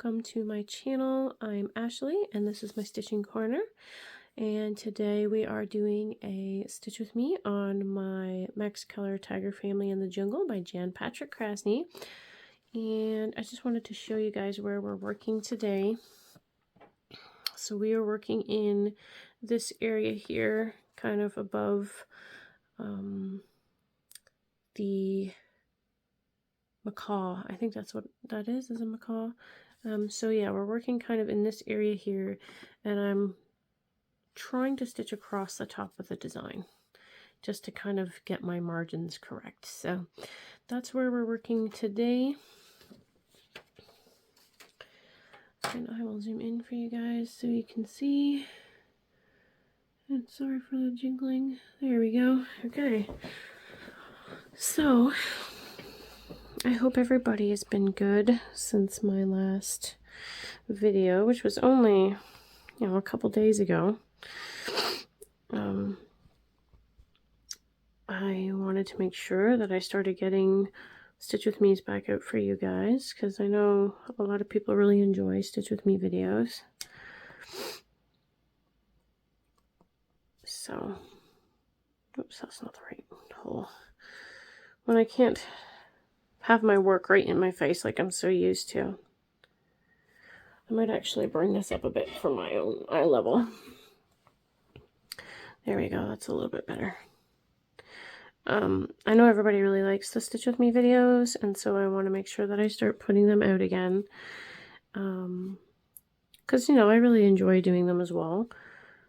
welcome to my channel. I'm Ashley and this is my stitching corner, and today we are doing a stitch with me on my Max Color Tiger Family in the Jungle by Jan Patrick Krasny. And I just wanted to show you guys where we're working today. So we are working in this area here, kind of above the macaw. I think that's what that is a macaw. So yeah, we're working kind of in this area here, and I'm trying to stitch across the top of the design just to kind of get my margins correct. So that's where we're working today. And I will zoom in for you guys so you can see. And sorry for the jiggling. There we go. Okay. So I hope everybody has been good since my last video, which was only, a couple days ago. I wanted to make sure that I started getting Stitch With Me's back out for you guys, because I know a lot of people really enjoy Stitch With Me videos. So, oops, that's not the right hole. When I can't have my work right in my face like I'm so used to. I might actually bring this up a bit for my own eye level. There we go, that's a little bit better. I know everybody really likes the Stitch With Me videos, and so I want to make sure that I start putting them out again. Because, I really enjoy doing them as well.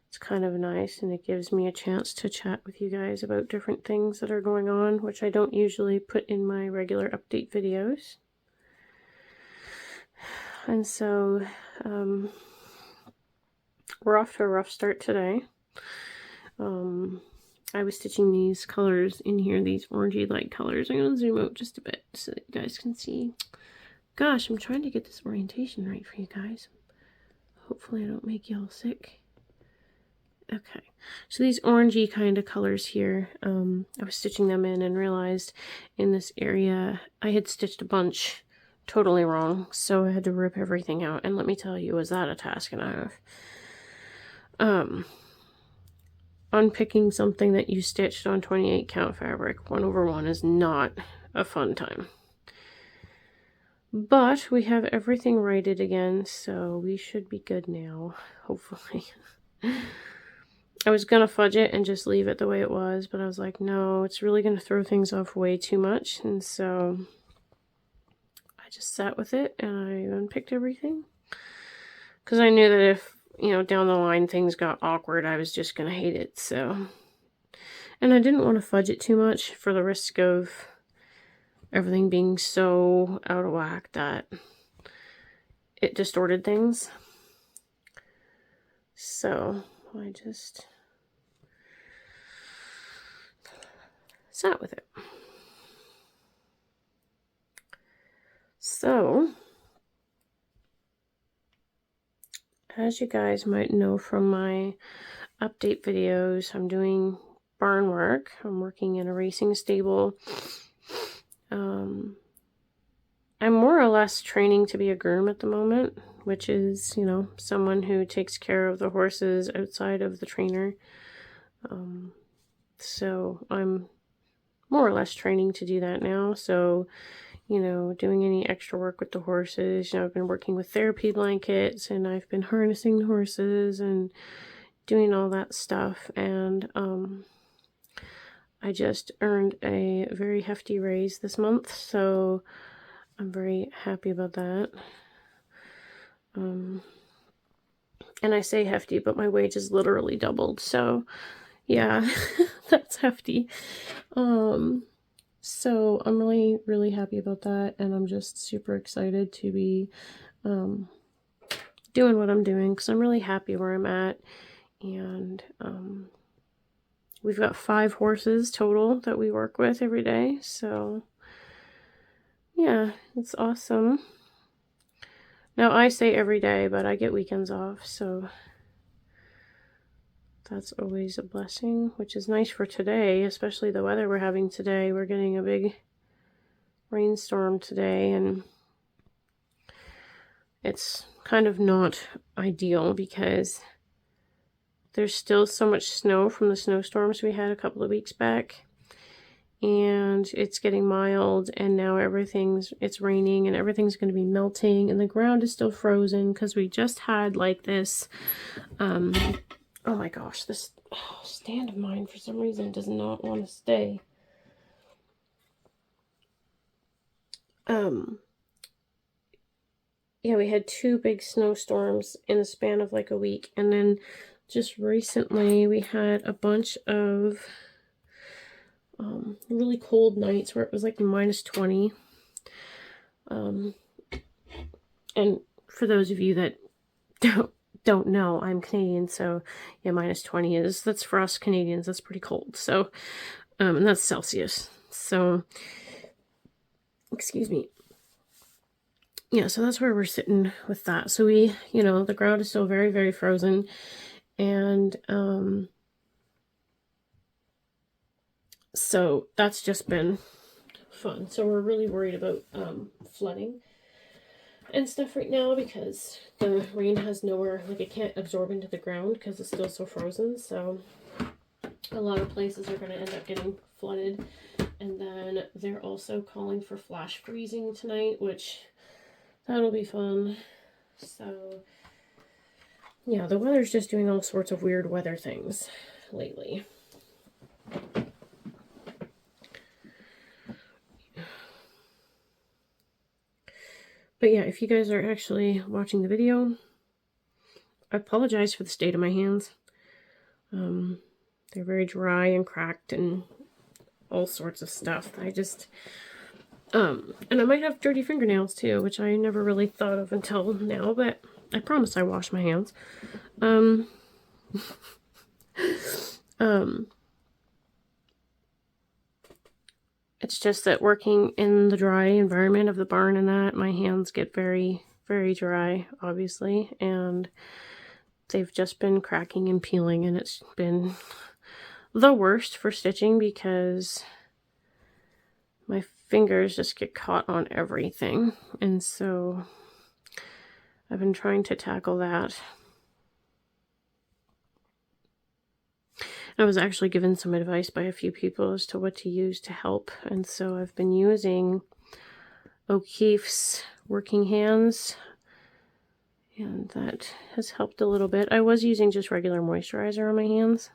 It's kind of nice, and it gives me a chance to chat with you guys about different things that are going on, which I don't usually put in my regular update videos. And so, we're off to a rough start today. I was stitching these colors in here, these orangey light colors. I'm going to zoom out just a bit so that you guys can see. Gosh, I'm trying to get this orientation right for you guys. Hopefully I don't make you all sick. Okay, so these orangey kind of colors here, I was stitching them in and realized in this area I had stitched a bunch totally wrong, so I had to rip everything out, and let me tell you, was that a task and a half. Unpicking something that you stitched on 28 count fabric 1/1 is not a fun time. But we have everything righted again, so we should be good now, hopefully. I was gonna fudge it and just leave it the way it was, but I was like, no, it's really gonna throw things off way too much, and so I just sat with it and I unpicked everything. Because I knew that if, down the line things got awkward, I was just gonna hate it, so. And I didn't want to fudge it too much for the risk of everything being so out of whack that it distorted things. So I just sat with it. So, as you guys might know from my update videos, I'm doing barn work. I'm working in a racing stable. I'm more or less training to be a groom at the moment, which is, someone who takes care of the horses outside of the trainer. So I'm more or less training to do that now. So, doing any extra work with the horses. I've been working with therapy blankets, and I've been harnessing the horses and doing all that stuff. And I just earned a very hefty raise this month, so I'm very happy about that. And I say hefty, but my wage is literally doubled, so yeah, that's hefty. So I'm really, really happy about that, and I'm just super excited to be doing what I'm doing, because I'm really happy where I'm at. And we've got 5 horses total that we work with every day, so yeah, it's awesome. Now I say every day, but I get weekends off, so that's always a blessing, which is nice for today, especially the weather we're having today. We're getting a big rainstorm today, and it's kind of not ideal because there's still so much snow from the snowstorms we had a couple of weeks back. And it's getting mild, and now it's raining and everything's going to be melting, and the ground is still frozen because we just had like this, oh my gosh, this stand of mine for some reason does not want to stay. Yeah, we had 2 big snowstorms in the span of like a week, and then just recently we had a bunch of really cold nights where it was like -20. And for those of you that don't know, I'm Canadian, so yeah, -20 that's for us Canadians, that's pretty cold. So, and that's Celsius. So, excuse me. Yeah, so that's where we're sitting with that. So we, the ground is still very, very frozen, and so that's just been fun. So we're really worried about flooding and stuff right now because the rain has nowhere, like it can't absorb into the ground because it's still so frozen. So a lot of places are going to end up getting flooded. And then they're also calling for flash freezing tonight, which that'll be fun. So yeah, the weather's just doing all sorts of weird weather things lately. But yeah, if you guys are actually watching the video, I apologize for the state of my hands. They're very dry and cracked and all sorts of stuff. I just, and I might have dirty fingernails too, which I never really thought of until now, but I promise I wash my hands. It's just that working in the dry environment of the barn and that, my hands get very, very dry, obviously, and they've just been cracking and peeling, and it's been the worst for stitching because my fingers just get caught on everything, and so I've been trying to tackle that. I was actually given some advice by a few people as to what to use to help, and so I've been using O'Keeffe's Working Hands, and that has helped a little bit. I was using just regular moisturizer on my hands.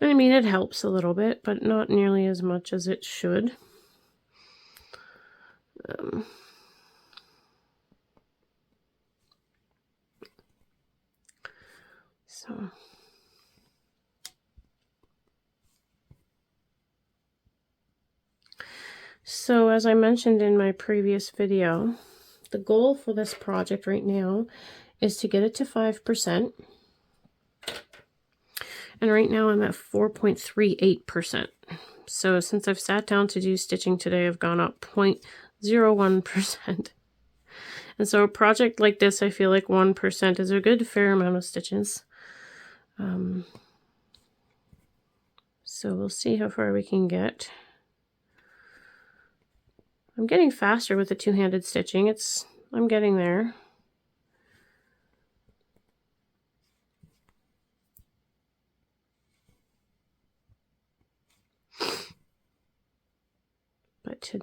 I mean, it helps a little bit, but not nearly as much as it should. So as I mentioned in my previous video, the goal for this project right now is to get it to 5%. And right now I'm at 4.38%. So since I've sat down to do stitching today, I've gone up 0.01%. And so a project like this, I feel like 1% is a good fair amount of stitches. So we'll see how far we can get. I'm getting faster with the two-handed stitching. I'm getting there. But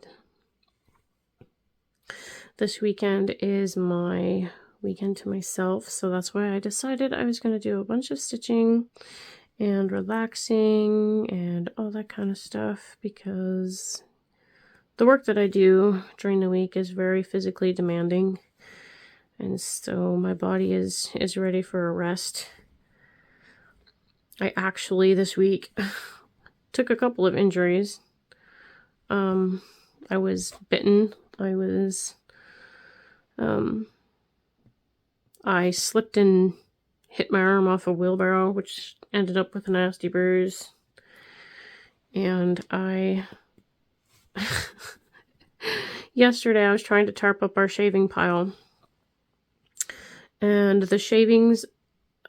this weekend is my weekend to myself, so that's why I decided I was going to do a bunch of stitching and relaxing and all that kind of stuff, because the work that I do during the week is very physically demanding, and so my body is ready for a rest. I actually this week took a couple of injuries. I was bitten. I slipped and hit my arm off a wheelbarrow, which ended up with a nasty bruise. And yesterday I was trying to tarp up our shaving pile, and the shavings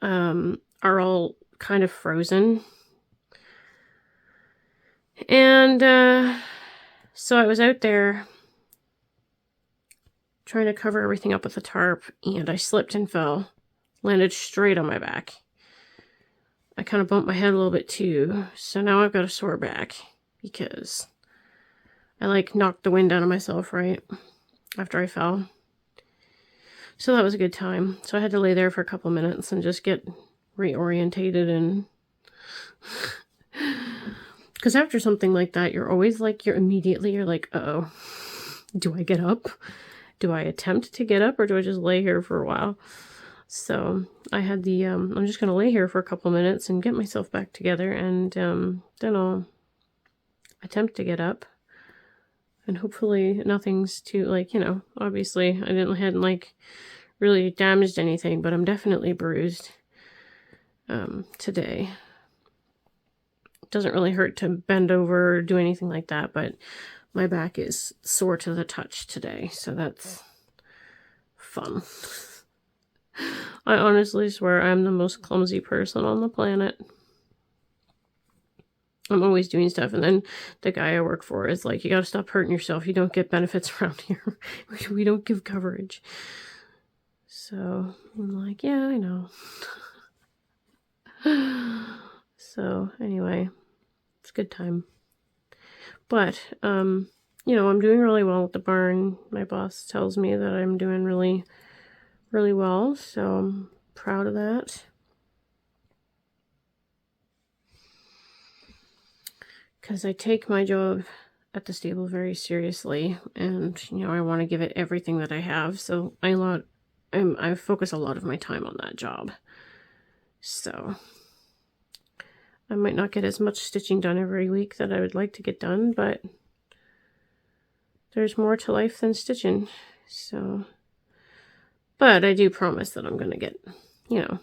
are all kind of frozen. And so I was out there trying to cover everything up with a tarp, and I slipped and fell. Landed straight on my back. I kind of bumped my head a little bit too, so now I've got a sore back because I like knocked the wind out of myself right after I fell. So that was a good time. So I had to lay there for a couple minutes and just get reorientated, and because after something like that, you're always like, you're like, uh-oh, do I get up? Do I attempt to get up, or do I just lay here for a while? So I had the, I'm just going to lay here for a couple minutes and get myself back together, and then I'll attempt to get up. And hopefully nothing's too, like, you know, obviously I hadn't like really damaged anything, but I'm definitely bruised today. It doesn't really hurt to bend over or do anything like that, but my back is sore to the touch today, so that's fun. I honestly swear I'm the most clumsy person on the planet. I'm always doing stuff, and then the guy I work for is like, you gotta stop hurting yourself. You don't get benefits around here. We don't give coverage. So I'm like, yeah, I know. So anyway, it's a good time. But, you know, I'm doing really well at the barn. My boss tells me that I'm doing really, really well, so I'm proud of that. Because I take my job at the stable very seriously, and, you know, I want to give it everything that I have, so I focus a lot of my time on that job. So I might not get as much stitching done every week that I would like to get done, but there's more to life than stitching. So, but I do promise that I'm going to get, you know,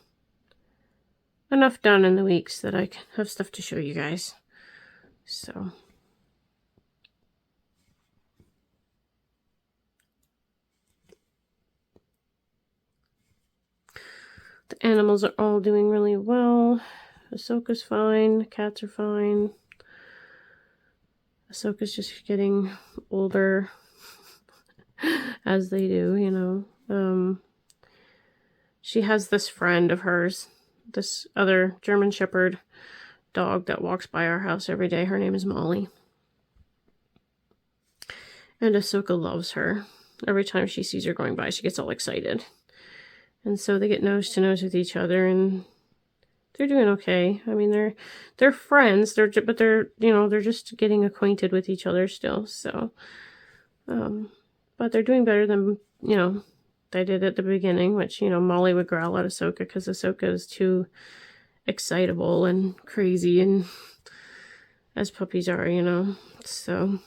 enough done in the weeks that I can have stuff to show you guys. So the animals are all doing really well. Ahsoka's fine. The cats are fine. Ahsoka's just getting older, as they do, you know. She has this friend of hers, this other German Shepherd dog that walks by our house every day. Her name is Molly. And Ahsoka loves her. Every time she sees her going by, she gets all excited. And so they get nose to nose with each other, and they're doing okay. I mean, they're friends, but they're, you know, they're just getting acquainted with each other still. So, but they're doing better than, you know, they did at the beginning, which, you know, Molly would growl at Ahsoka because Ahsoka is too excitable and crazy, and as puppies are, you know. So,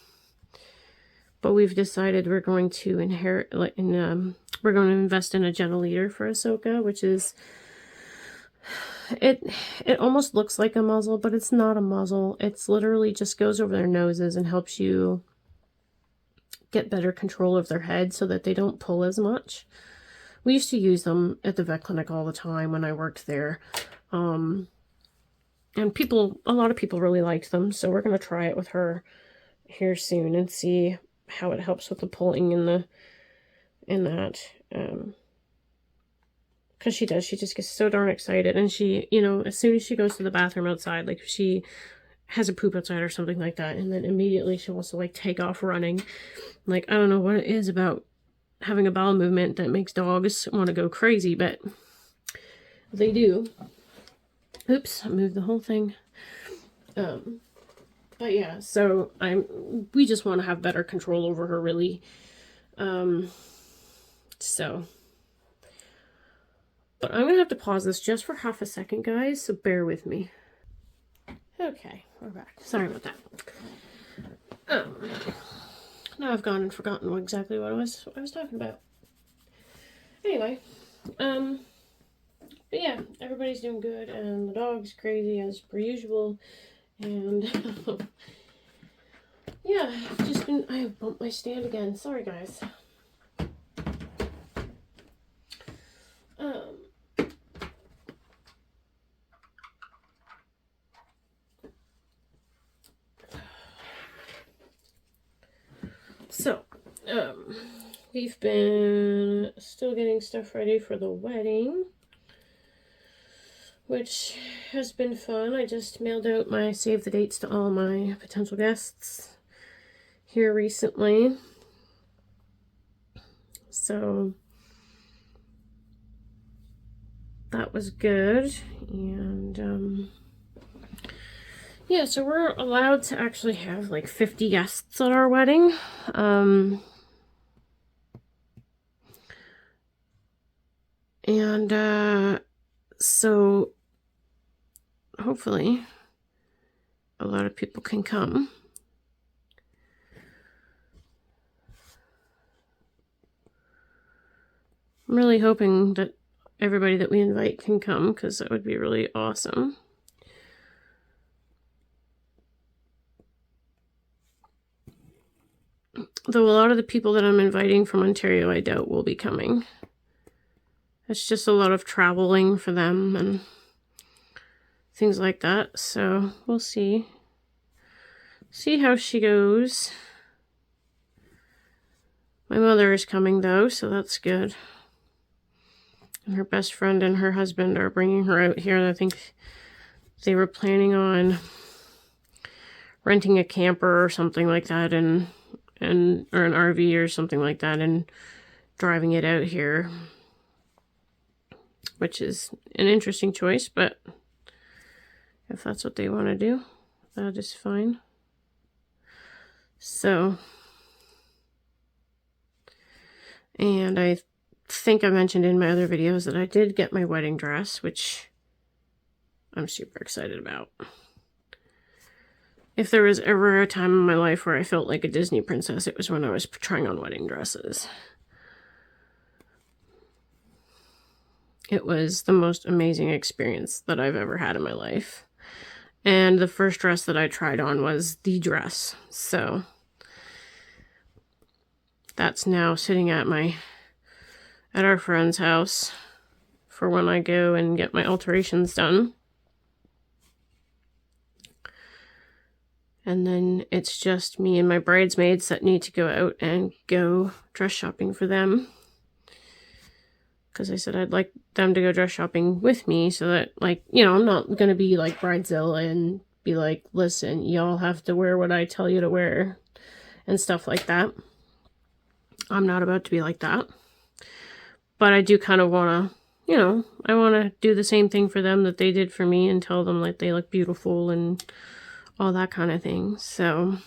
but we've decided we're going to we're going to invest in a gentle leader for Ahsoka, which is, it almost looks like a muzzle, but it's not a muzzle. It's literally just goes over their noses and helps you get better control of their head so that they don't pull as much. We used to use them at the vet clinic all the time when I worked there. And a lot of people really liked them, so we're going to try it with her here soon and see how it helps with the pulling in that. Because she just gets so darn excited, and she, you know, as soon as she goes to the bathroom outside, like if she has a poop outside or something like that, and then immediately she wants to like take off running. Like, I don't know what it is about having a bowel movement that makes dogs want to go crazy, but they do. Oops, I moved the whole thing. But yeah, so we just want to have better control over her, really. So, but I'm gonna have to pause this just for half a second, guys, so bear with me. Okay, we're back. Sorry about that. Now I've gone and forgotten exactly what I was talking about. Anyway, but yeah, everybody's doing good, and the dog's crazy as per usual, and yeah, I have bumped my stand again. Sorry, guys. We've been still getting stuff ready for the wedding, which has been fun. I just mailed out my save the dates to all my potential guests here recently. So that was good. And yeah, so we're allowed to actually have like 50 guests at our wedding. So hopefully a lot of people can come. I'm really hoping that everybody that we invite can come, because that would be really awesome. Though a lot of the people that I'm inviting from Ontario, I doubt will be coming. It's just a lot of traveling for them and things like that. So we'll see. See how she goes. My mother is coming though, so that's good. And her best friend and her husband are bringing her out here. I think they were planning on renting a camper or something like that, or an RV or something like that, and driving it out here, which is an interesting choice, but if that's what they want to do, that is fine. So, and I think I mentioned in my other videos that I did get my wedding dress, which I'm super excited about. If there was ever a time in my life where I felt like a Disney princess, it was when I was trying on wedding dresses. It was the most amazing experience that I've ever had in my life. And the first dress that I tried on was the dress. So that's now sitting at our friend's house for when I go and get my alterations done. And then it's just me and my bridesmaids that need to go out and go dress shopping for them. Because I said I'd like them to go dress shopping with me so that, like, you know, I'm not going to be like Bridezilla and be like, listen, y'all have to wear what I tell you to wear and stuff like that. I'm not about to be like that. But I do kind of want to, you know, I want to do the same thing for them that they did for me and tell them like they look beautiful and all that kind of thing. So,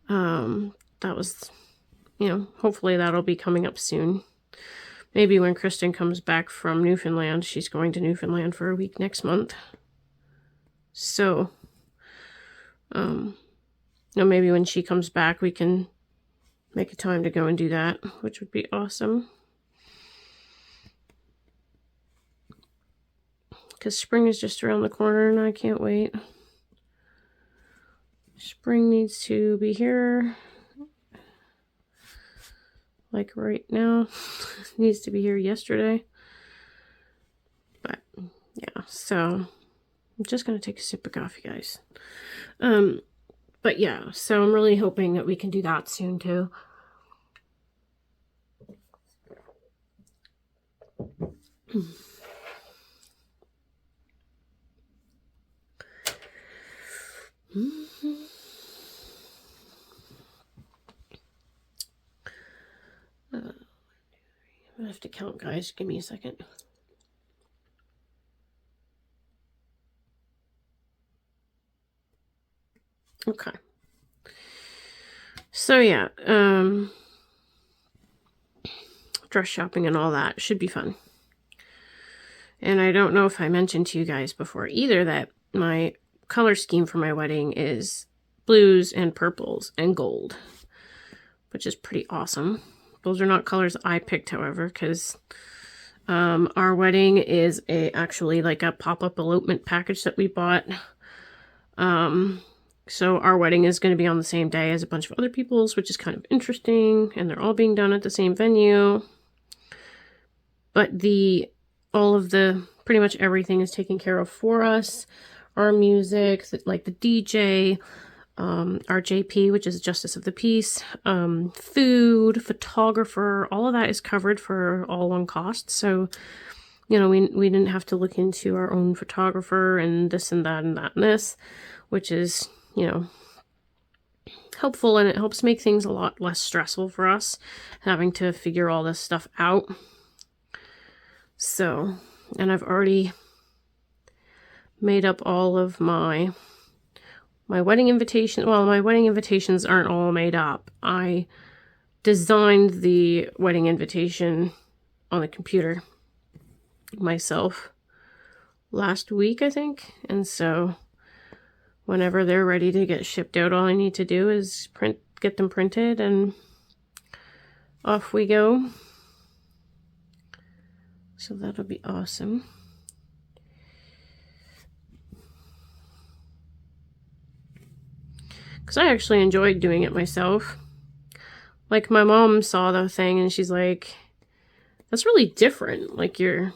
that was, you know, hopefully that'll be coming up soon. Maybe when Kristen comes back from Newfoundland. She's going to Newfoundland for a week next month. So, you know, maybe when she comes back, we can make a time to go and do that, which would be awesome. Because spring is just around the corner and I can't wait. Spring needs to be here. Like right now. Needs to be here yesterday. But yeah, so I'm just going to take a sip of coffee, guys. But yeah, so I'm really hoping that we can do that soon too. I have to count, guys. Give me a second. Okay. So yeah, dress shopping and all that should be fun. And I don't know if I mentioned to you guys before either that my color scheme for my wedding is blues and purples and gold, which is pretty awesome. Those are not colors I picked, however, because our wedding is actually like a pop-up elopement package that we bought. So our wedding is going to be on the same day as a bunch of other people's, which is kind of interesting, and they're all being done at the same venue. But pretty much everything is taken care of for us. Our music, like the DJ, RJP, which is Justice of the Peace, food, photographer, all of that is covered for all one cost. So, you know, we didn't have to look into our own photographer and this and that and that and this, which is, you know, helpful, and it helps make things a lot less stressful for us having to figure all this stuff out. So, and I've already made up all of my wedding invitation. Well, my wedding invitations aren't all made up. I designed the wedding invitation on the computer myself last week, I think. And so whenever they're ready to get shipped out, all I need to do is get them printed, and off we go. So that'll be awesome. Because I actually enjoyed doing it myself. Like, my mom saw the thing and she's like, that's really different. Like, the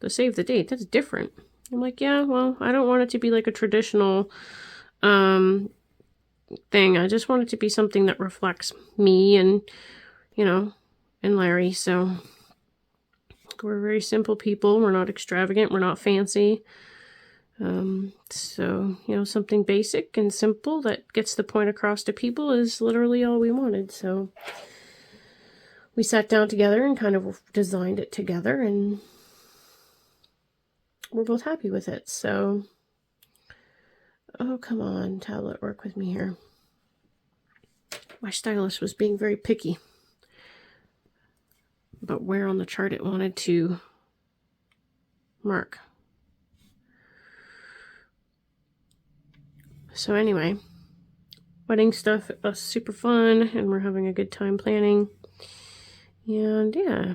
save the date, that's different. I'm like, yeah, well, I don't want it to be like a traditional thing. I just want it to be something that reflects me and, you know, and Larry. So we're very simple people. We're not extravagant. We're not fancy. So, you know, something basic and simple that gets the point across to people is literally all we wanted. So we sat down together and kind of designed it together, and we're both happy with it. So, oh, come on, tablet, work with me here. My stylus was being very picky about where on the chart it wanted to mark. So anyway, wedding stuff was super fun, and we're having a good time planning. And yeah,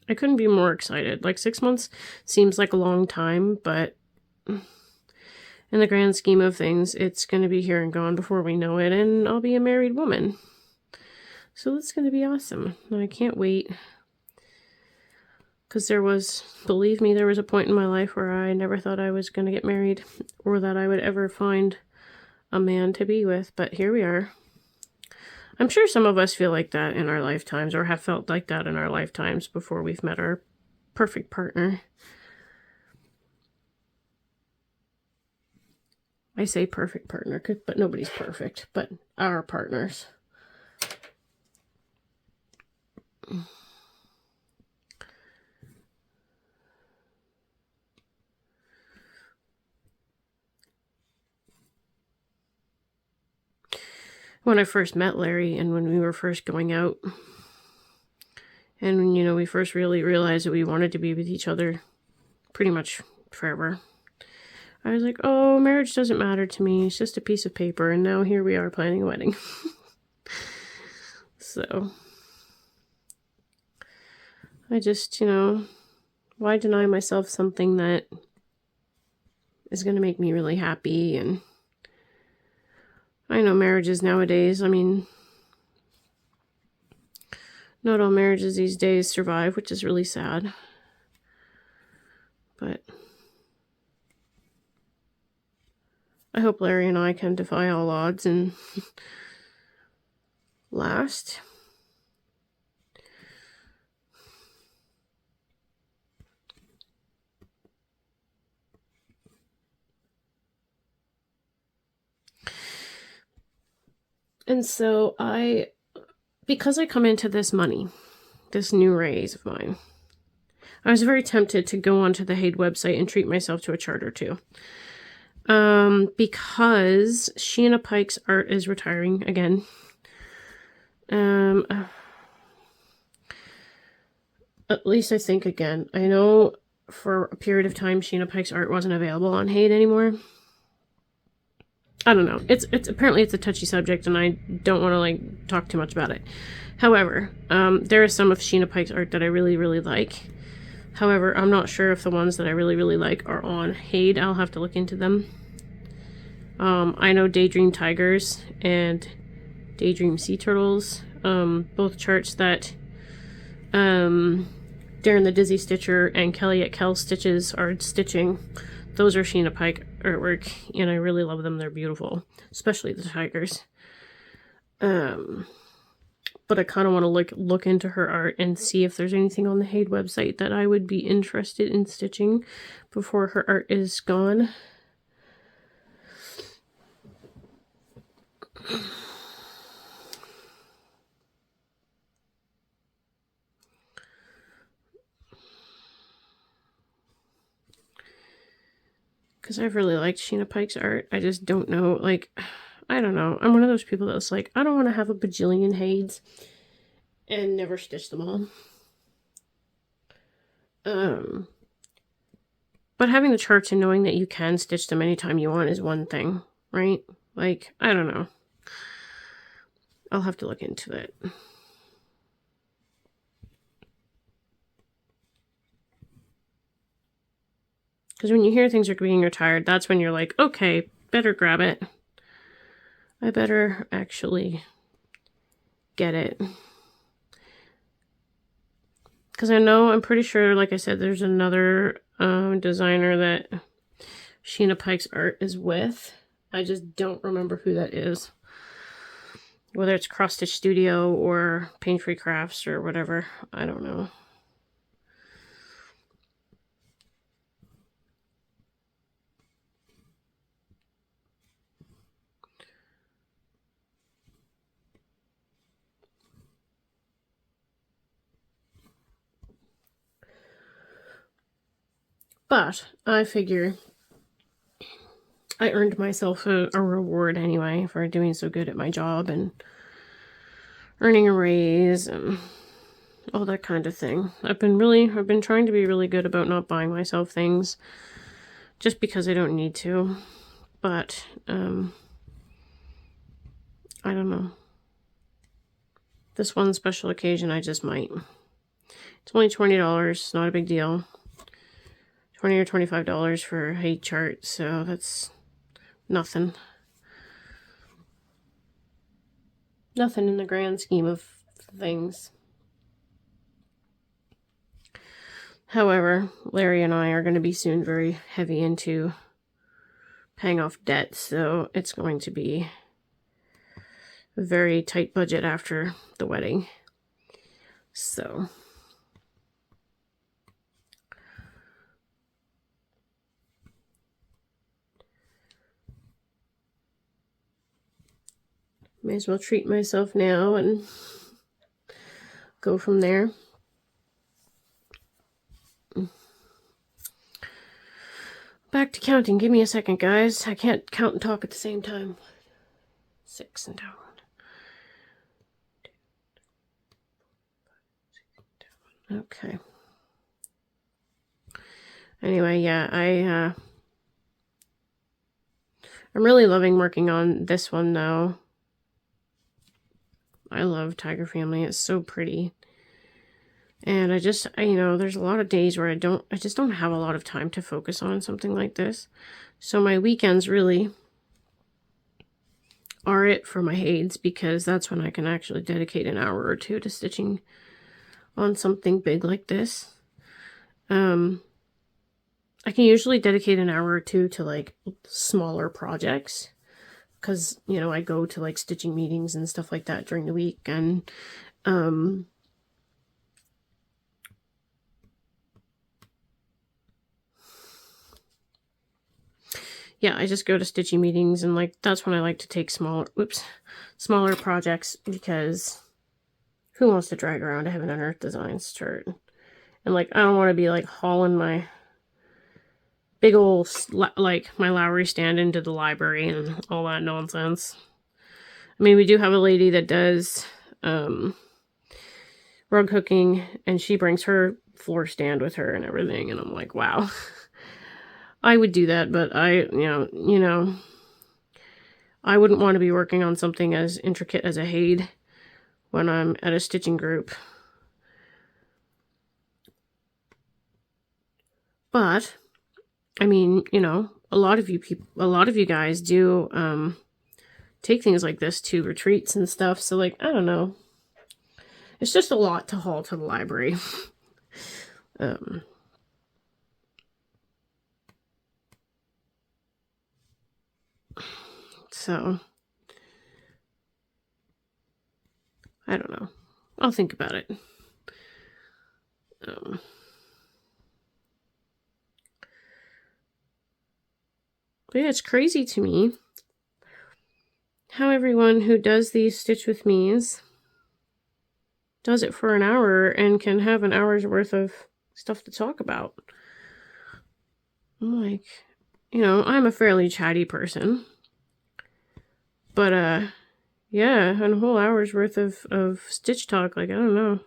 I couldn't be more excited. Like, 6 months seems like a long time, but in the grand scheme of things, it's going to be here and gone before we know it, and I'll be a married woman. So it's going to be awesome. I can't wait. Because believe me, there was a point in my life where I never thought I was going to get married, or that I would ever find a man to be with, but here we are. I'm sure some of us feel like that in our lifetimes, or have felt like that in our lifetimes before we've met our perfect partner. I say perfect partner, but nobody's perfect, but our partners. When I first met Larry, and when we were first going out, and, you know, we first really realized that we wanted to be with each other pretty much forever, I was like, oh, marriage doesn't matter to me. It's just a piece of paper. And now here we are planning a wedding. So I just, you know, why deny myself something that is going to make me really happy? And I know marriages nowadays, I mean, not all marriages these days survive, which is really sad. But I hope Larry and I can defy all odds and last. And so because I come into this money, this new raise of mine, I was very tempted to go onto the Haid website and treat myself to a chart or two. Because Sheena Pike's art is retiring again. At least I think again. I know for a period of time Sheena Pike's art wasn't available on Haid anymore. I don't know. It's apparently it's a touchy subject, and I don't want to like talk too much about it. However, there is some of Sheena Pike's art that I really, really like. However, I'm not sure if the ones that I really, really like are on Haid. I'll have to look into them. I know Daydream Tigers and Daydream Sea Turtles, both charts that Darren the Dizzy Stitcher and Kelly at Kel Stitches are stitching. Those are Sheena Pike artwork, and I really love them. They're beautiful, especially the tigers. But I kind of want to look into her art and see if there's anything on the Haid website that I would be interested in stitching before her art is gone. Because I've really liked Sheena Pike's art. I just don't know, like, I don't know. I'm one of those people that's like, I don't want to have a bajillion Haids and never stitch them all. But having the charts and knowing that you can stitch them anytime you want is one thing, right? Like, I don't know. I'll have to look into it. Because when you hear things are being retired, that's when you're like, okay, better grab it. I better actually get it. Because I'm pretty sure, like I said, there's another designer that Sheena Pike's art is with. I just don't remember who that is. Whether it's Cross Stitch Studio or Paint Free Crafts or whatever. I don't know. But I figure I earned myself a reward anyway for doing so good at my job and earning a raise and all that kind of thing. I've been trying to be really good about not buying myself things just because I don't need to. But I don't know. This one special occasion I just might. It's only $20, not a big deal. $20 or $25 for a Haid chart, so that's nothing. Nothing in the grand scheme of things. However, Larry and I are going to be soon very heavy into paying off debt, so it's going to be a very tight budget after the wedding. So may as well treat myself now and go from there. Back to counting. Give me a second, guys. I can't count and talk at the same time. 6 and down. Okay. Anyway, yeah, I'm really loving working on this one though. I love Tiger Family. It's so pretty. And there's a lot of days where I just don't have a lot of time to focus on something like this. So my weekends really are it for my Haids, because that's when I can actually dedicate an hour or two to stitching on something big like this. I can usually dedicate an hour or two to like smaller projects, because, I go to like stitching meetings and stuff like that during the week, and yeah, I just go to stitching meetings, and like that's when I like to take smaller projects, because who wants to drag around a Heaven and Earth Designs chart? And like I don't want to be like hauling my big old, like, my Lowry stand into the library and all that nonsense. I mean, we do have a lady that does rug hooking, and she brings her floor stand with her and everything, and I'm like, wow. I would do that, but I wouldn't want to be working on something as intricate as a Haid when I'm at a stitching group. But I mean, a lot of you guys do take things like this to retreats and stuff. So like, I don't know. It's just a lot to haul to the library. So, I don't know. I'll think about it. But yeah, it's crazy to me how everyone who does these Stitch With Me's does it for an hour and can have an hour's worth of stuff to talk about. I'm like, you know, I'm a fairly chatty person. But, yeah, a whole hour's worth of Stitch talk. Like, I don't know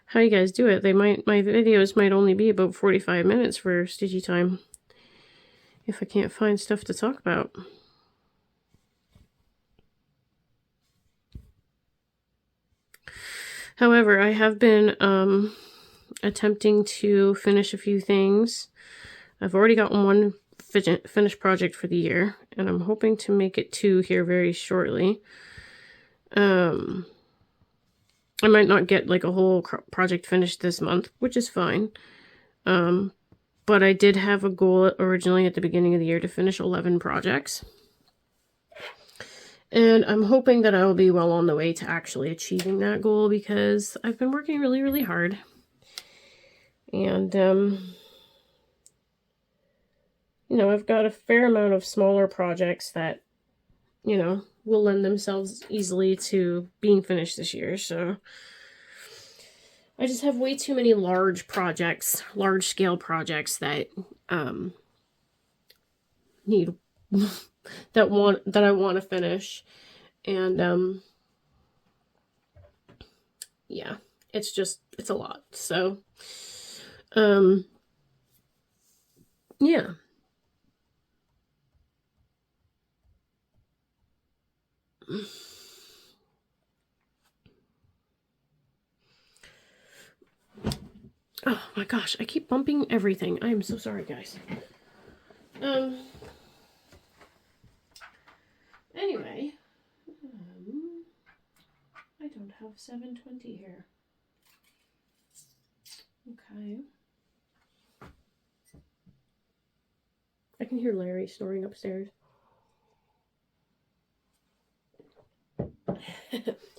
how you guys do it. My videos might only be about 45 minutes for Stitchy time if I can't find stuff to talk about. However, I have been attempting to finish a few things. I've already got one finished project for the year, and I'm hoping to make it 2 here very shortly. I might not get like a whole project finished this month, which is fine. But I did have a goal originally at the beginning of the year to finish 11 projects. And I'm hoping that I will be well on the way to actually achieving that goal, because I've been working really, really hard. And, you know, I've got a fair amount of smaller projects that, you know, will lend themselves easily to being finished this year. So I just have way too many large projects, large scale projects that need that I want to finish. And yeah, it's a lot. So yeah. Oh my gosh, I keep bumping everything. I am so sorry, guys. Anyway, I don't have 720 here. Okay. I can hear Larry snoring upstairs.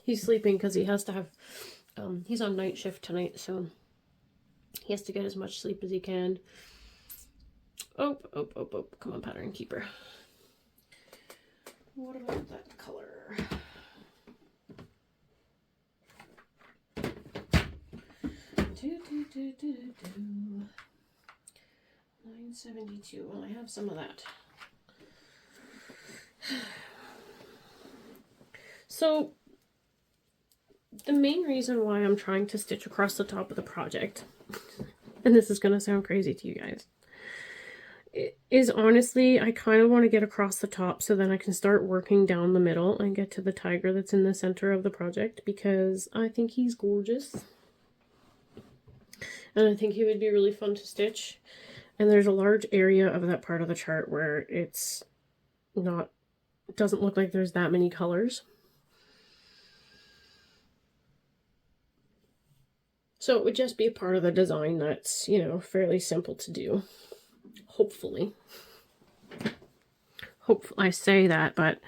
He's sleeping because he has to have, he's on night shift tonight, so he has to get as much sleep as he can. Oh, come on, pattern keeper. What about that color? Do. 972. Well, I have some of that. So, the main reason why I'm trying to stitch across the top of the project, and this is going to sound crazy to you guys, is honestly, I kind of want to get across the top so then I can start working down the middle and get to the tiger that's in the center of the project, because I think he's gorgeous. And I think he would be really fun to stitch. And there's a large area of that part of the chart where it doesn't look like there's that many colors. So it would just be a part of the design that's, you know, fairly simple to do. Hopefully. I say that, but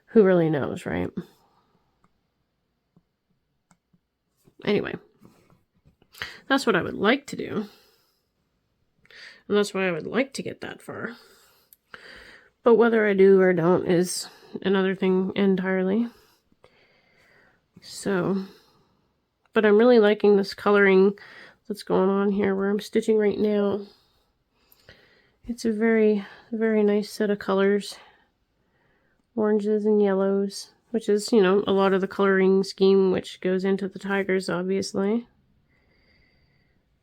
who really knows, right? Anyway, that's what I would like to do. And that's why I would like to get that far. But whether I do or don't is another thing entirely. So, but I'm really liking this coloring that's going on here where I'm stitching right now. It's a very, very nice set of colors. Oranges and yellows, which is, you know, a lot of the coloring scheme which goes into the tigers, obviously.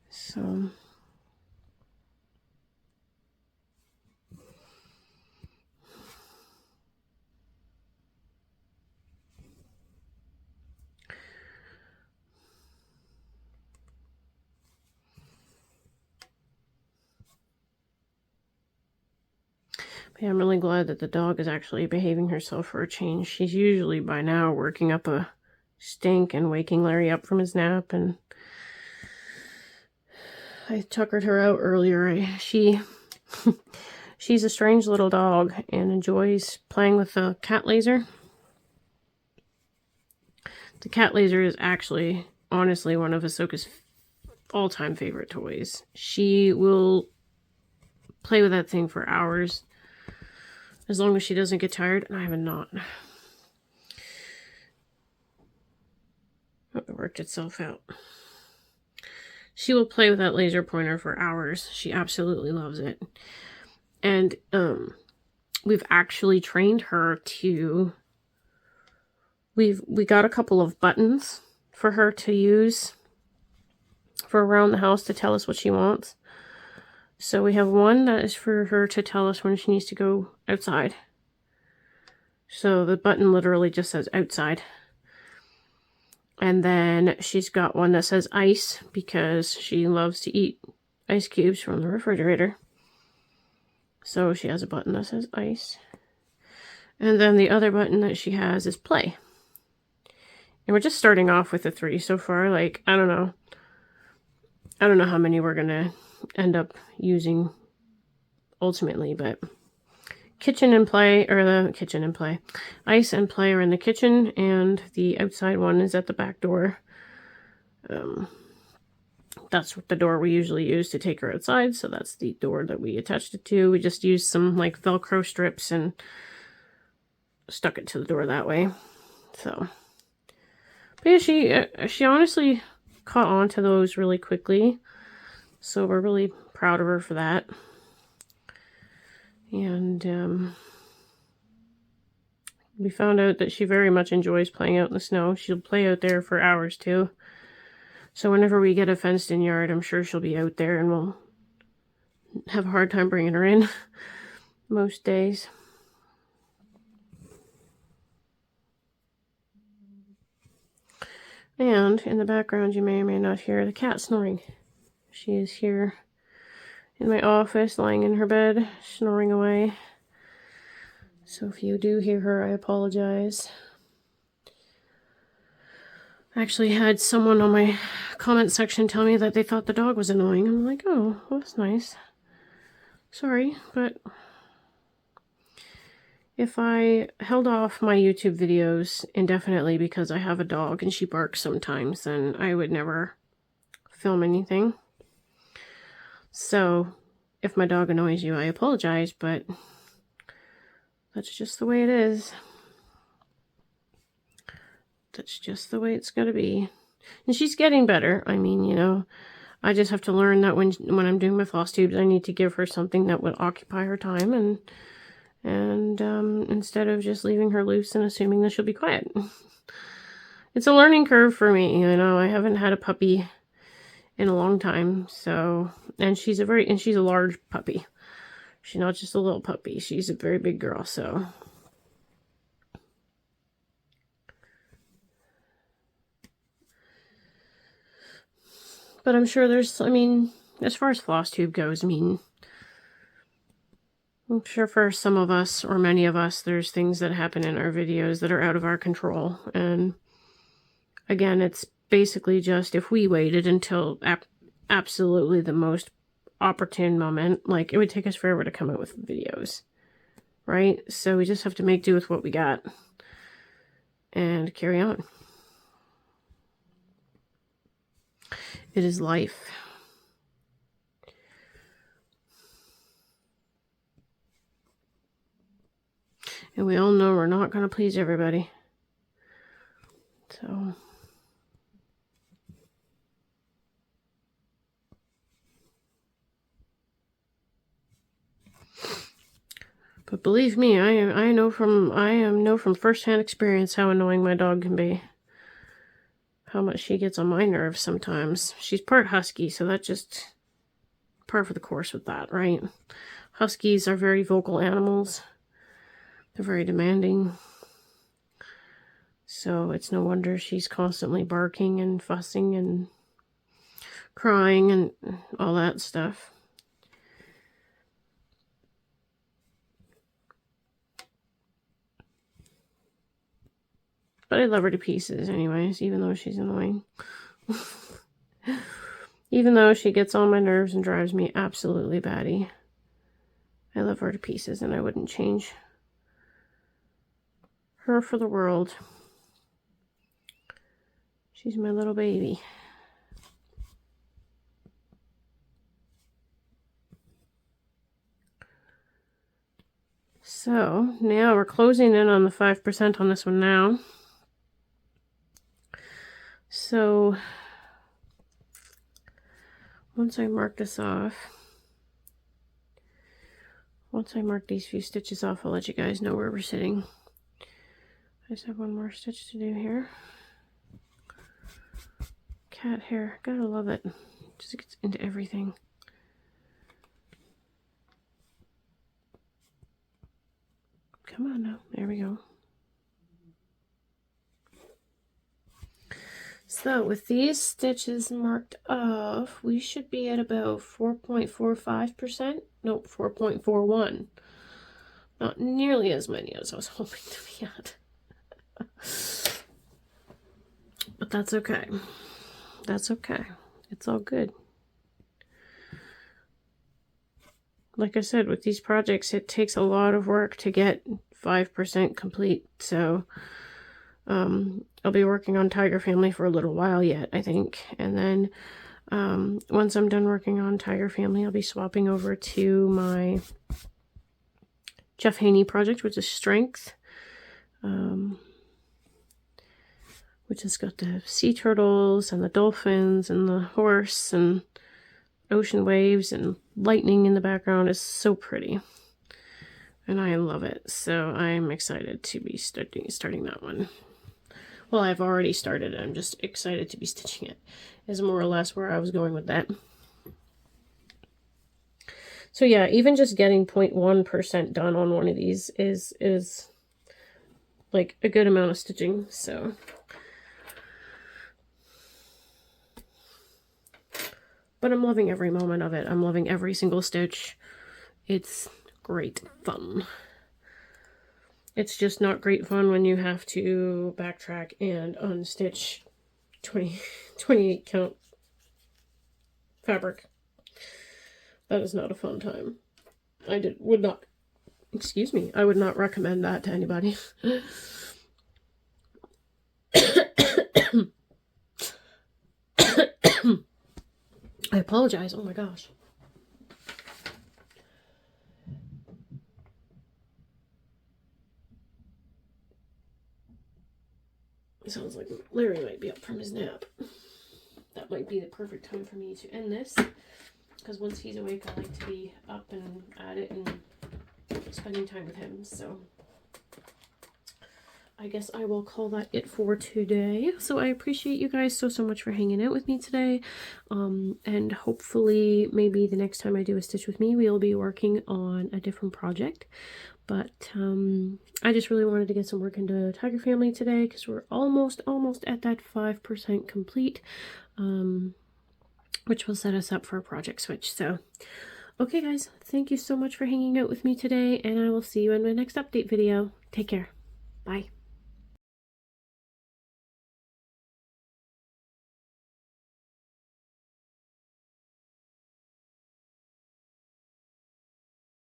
So... yeah, I'm really glad that the dog is actually behaving herself for a change. She's usually by now working up a stink and waking Larry up from his nap, and she tuckered her out earlier. She She's a strange little dog and enjoys playing with the cat laser. The cat laser is actually, honestly, one of Ahsoka's all-time favorite toys. She will play with that thing for hours, as long as she doesn't get tired, and I have a knot. Oh, it worked itself out. She will play with that laser pointer for hours. She absolutely loves it. And we've actually trained her to... We got a couple of buttons for her to use for around the house to tell us what she wants. So we have one that is for her to tell us when she needs to go outside. So the button literally just says outside. And then she's got one that says ice because she loves to eat ice cubes from the refrigerator. So she has a button that says ice. And then the other button that she has is play. And we're just starting off with the 3 so far. Like, I don't know. I don't know how many we're going to end up using ultimately, but kitchen and play, or the kitchen and play. Ice and play are in the kitchen, and the outside one is at the back door. That's the door we usually use to take her outside, so that's the door that we attached it to. We just used some, like, Velcro strips and stuck it to the door that way. So, but yeah, she honestly caught on to those really quickly, so we're really proud of her for that. And we found out that she very much enjoys playing out in the snow. She'll play out there for hours too. So whenever we get a fenced-in yard, I'm sure she'll be out there, and we'll have a hard time bringing her in most days. And in the background, you may or may not hear the cat snoring. She is here in my office, lying in her bed, snoring away. So if you do hear her, I apologize. I actually had someone on my comment section tell me that they thought the dog was annoying. I'm like, oh, well, that's nice. Sorry, but if I held off my YouTube videos indefinitely because I have a dog and she barks sometimes, then I would never film anything. So, if my dog annoys you, I apologize, but that's just the way it is. That's just the way it's going to be. And she's getting better. I mean, you know, I just have to learn that when I'm doing my floss tubes, I need to give her something that would occupy her time, and instead of just leaving her loose and assuming that she'll be quiet. It's a learning curve for me, you know. I haven't had a puppy in a long time, so, and she's a large puppy. She's not just a little puppy. She's a very big girl, so. But I'm sure there's, I mean, as far as Flosstube goes, I mean, I'm sure for some of us, or many of us, there's things that happen in our videos that are out of our control. And again, it's basically just if we waited until absolutely the most opportune moment, like, it would take us forever to come out with videos, right? So we just have to make do with what we got and carry on. It is life. And we all know we're not going to please everybody. So. But believe me, I know from firsthand experience how annoying my dog can be. How much she gets on my nerves sometimes. She's part husky, so that's just par for the course with that, right? Huskies are very vocal animals. They're very demanding. So it's no wonder she's constantly barking and fussing and crying and all that stuff. But I love her to pieces anyways, even though she's annoying. Even though she gets on my nerves and drives me absolutely batty. I love her to pieces, and I wouldn't change her for the world. She's my little baby. So now we're closing in on the 5% on this one now. So once I mark this off, once I mark these few stitches off, I'll let you guys know where we're sitting. I just have one more stitch to do here. Cat hair, gotta love it. Just gets into everything. Come on now, there we go. So with these stitches marked off, we should be at about 4.45%. Nope, 4.41. Not nearly as many as I was hoping to be at. But that's okay. That's okay. It's all good. Like I said, with these projects, it takes a lot of work to get 5% complete. So I'll be working on Tiger Family for a little while yet, I think. And then once I'm done working on Tiger Family, I'll be swapping over to my Jeff Haney project, which is Strength. Which has got the sea turtles and the dolphins and the horse and ocean waves and lightning in the background. Is so pretty. And I love it. So I'm excited to be starting that one. Well, I've already started it. I'm just excited to be stitching it. Is more or less where I was going with that. So yeah, even just getting 0.1% done on one of these is like a good amount of stitching. So but I'm loving every moment of it. I'm loving every single stitch. It's great fun. It's just not great fun when you have to backtrack and unstitch 28 count fabric. That is not a fun time. I would not recommend that to anybody. I apologize. Oh my gosh. It sounds like Larry might be up from his nap. That might be the perfect time for me to end this, because once he's awake, I like to be up and at it and spending time with him. So I guess I will call that it for today. So I appreciate you guys so much for hanging out with me today. And hopefully maybe the next time I do a Stitch With Me, we'll be working on a different project. But I just really wanted to get some work into Tiger Family today, because we're almost at that 5% complete, which will set us up for a project switch. So okay guys, thank you so much for hanging out with me today, and I will see you in my next update video. Take care. Bye.